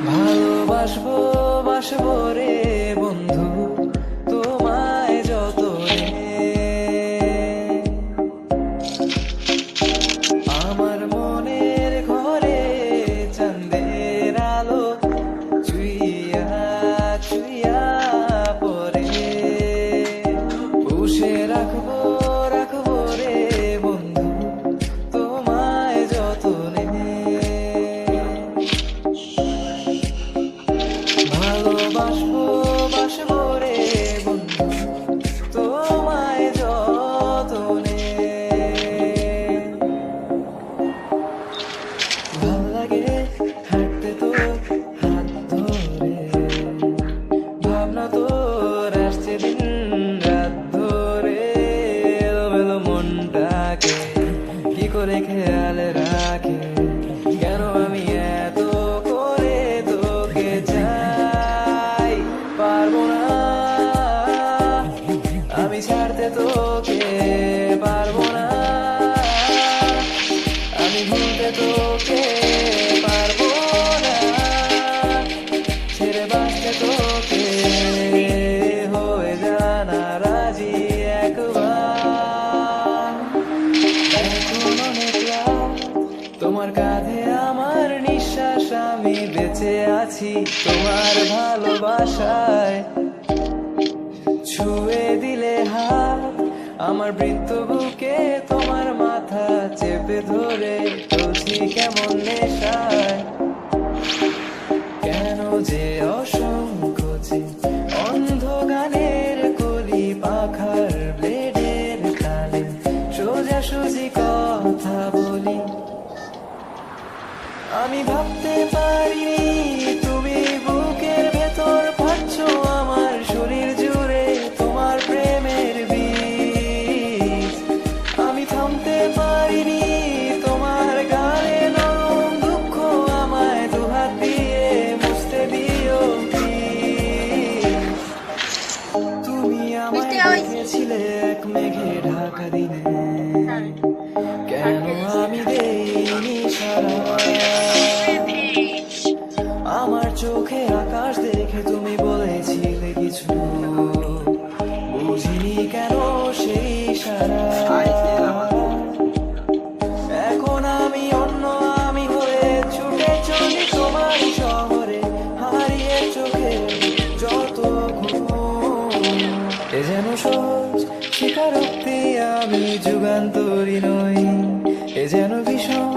ভালোবাসবো বাসবো রে বন্ধু তোমায় যতনে, আমার মনের ঘরে চাঁদের আলো চুইয়া চুইয়া পরে, পুষে রাখবো রাখবো রে বন্ধু তোমায় যতনে। ভালোবাসবো বাসবো রে বন্ধু তোমায় যতনে। ভাল লাগে হাঁটতে তোর হাত ধরে, ভাবনা তোর আসছে দিন রাত ধরে, এলোমেলো মনটাকে কি করে খেয়াল রাখে, কেন আমি এত করে তোকে চাই, পারবো না আমি ছাড়তে তোকে, পারবো না আমি ভুলতে তোকে, পারবো না ছেড়ে বাঁচতে তোকে, হয়ে জানা রাজি একবার। এখন অনেক রাত, তোমার কাঁধে আমার নিঃশ্বাস, আমি বেঁচে আছি তোমার ভালোবাসায়, ছুঁয়ে দিলে হাত আমার বৃত্ত বুকে, তোমার মাথা চেপে ধরে চলছি কেমন নেশায়, কেন যে অসংখ্য যে অন্ধ গানের কলি পাখার ব্লেডের তালে সোজাসুজি কথা বলি, আমি ভাবতে পারিনি তুমি বুকের ভেতর পাচ্ছো আমার শরীর জুড়ে তোমার প্রেমের বীজ, আমি থামতে পারিনি তোমার গায়ে নরম দুঃখ, আমায় দুহাত দিয়ে মুছতে দিও please। তুমি আমায় দেখেছিলে এক মেঘে ঢাকা দিনে, কেন আমি দেইনি সারা, আমার চোখে আকাশ দেখে তুমি বলেছিলে কিছু, বুঝিনি কেন সেই সারা, এখন আমি অন্য আমি হয়ে ছুটে চলি তোমার শহরে, হারিয়ে চোখে যত ঘুম, এ যেন সহজ স্বীকারোক্তি আমি যুগান্তরী নই, এ যেন ভীষণ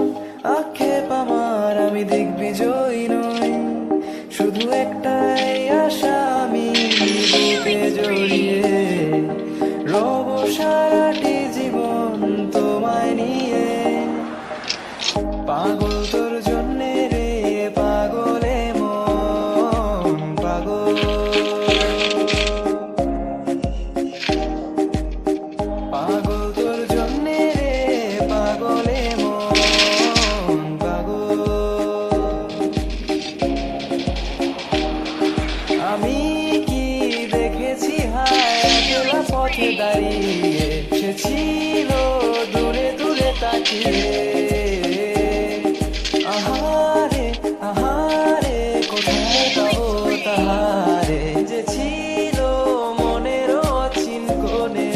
আক্ষেপ আমার আমি দিগ্বিজয়ী নই, শুধু একটাই আশা আমি বুকে জড়িয়ে রব সারাটি জীবন তোমায় নিয়ে, পাগল তোর জন্যে রে পাগলে মন পাগল, পাগল তোর জন্যে রে পাগলে মন পাগল। আমি কি দেখেছি হায় একলা পথে দাঁড়িয়ে, সে ছিল দূরে দূরে তাকিয়ে, আহারে আহারে কোথায় পাবো তাহারে, যে ছিল মনের অচিন কোণে,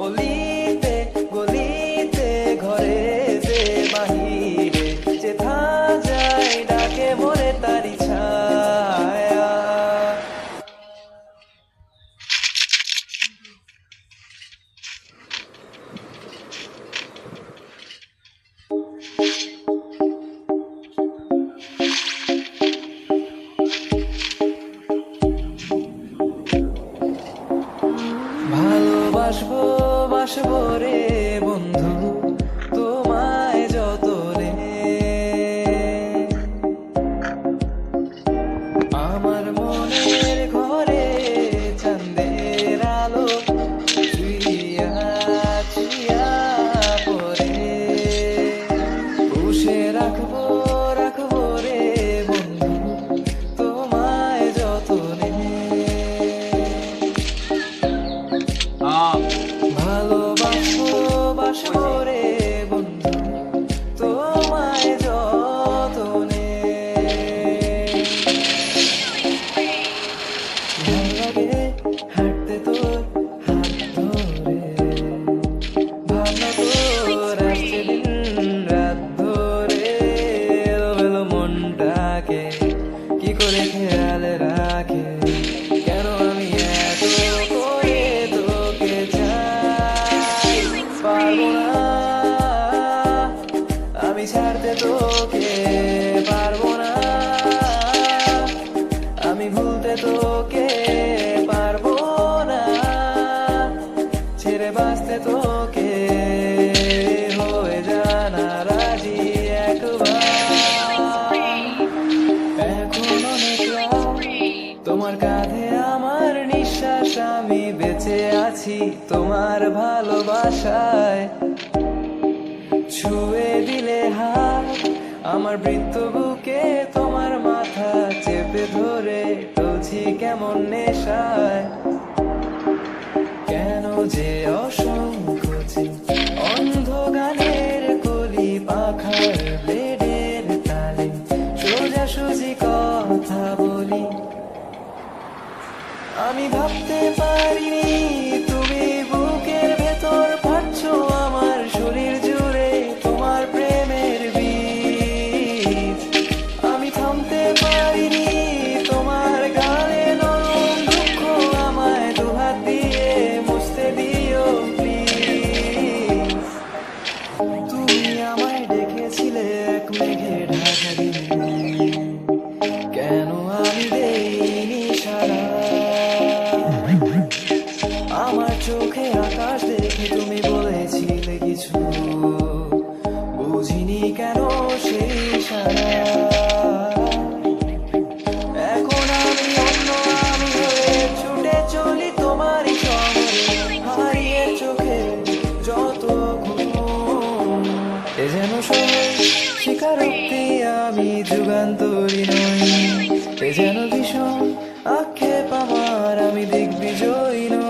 অলিতে গলিতে ঘরেতে বাহিরে, যেথা যায় ডাকে মরে তারি ছায়া। ভালোবাসবো বাসবো রে বন্ধু তোমায় যতনে, আমার মনের ঘরে চাঁদের আলো চুইয়া চুইয়া পরে, পুষে রাখবো রাখবো রে বন্ধু তোমায় যতনে। ভালোবাসা তোকে পারবো না, আমি ভুলতে তোকে পারবো না, ছেড়ে বাঁচতে তোকে হয়ে জানা রাজি একবার। এখন অনেক রাত, তোমার কাঁধে আমার নিঃশ্বাস, আমি বেঁচে আছি তোমার ভালোবাসায়। ছুঁয়ে দিলে হাত আমার বৃত্ত বুকে, তোমার মাথা চেপে ধরে তুলছি কেমন নেশায়। কেন যে অসংকোচে অন্ধ গানের কলি পাখার ব্লেডের তালে সোজাসুজি কথা বলি। আমি ভাবতে পারিনি তুমি বুকের ভেতর ফাটছো আমার শরীর জুড়ে তোমার প্রেমের বীজ। আমি থামতে পারিনি তোমার গালে নরম দুঃখ, আমায় দুহাত দিয়ে মুছতে দিও প্লিজ। তুমি আমায় ডেকেছিলে এক মেঘে ঢাকা দিনে, কেন আমি দেইনি সাড়া? আমার চোখে আকাশ দেখে তুমি বলেছিলে কিছু, বুঝিনি কেন সেই সারা। এখন আমি অন্য আমি হয়ে ছুটে চলি তোমারই শহরে, হারিয়ে চোখে যত ঘুম। এ যেন সবাই স্বীকারোক্তি আমি যুগান্তরী নই, এ যেন ভীষণ আক্ষেপ আমার আমি দিগ্বিজয়ী নই।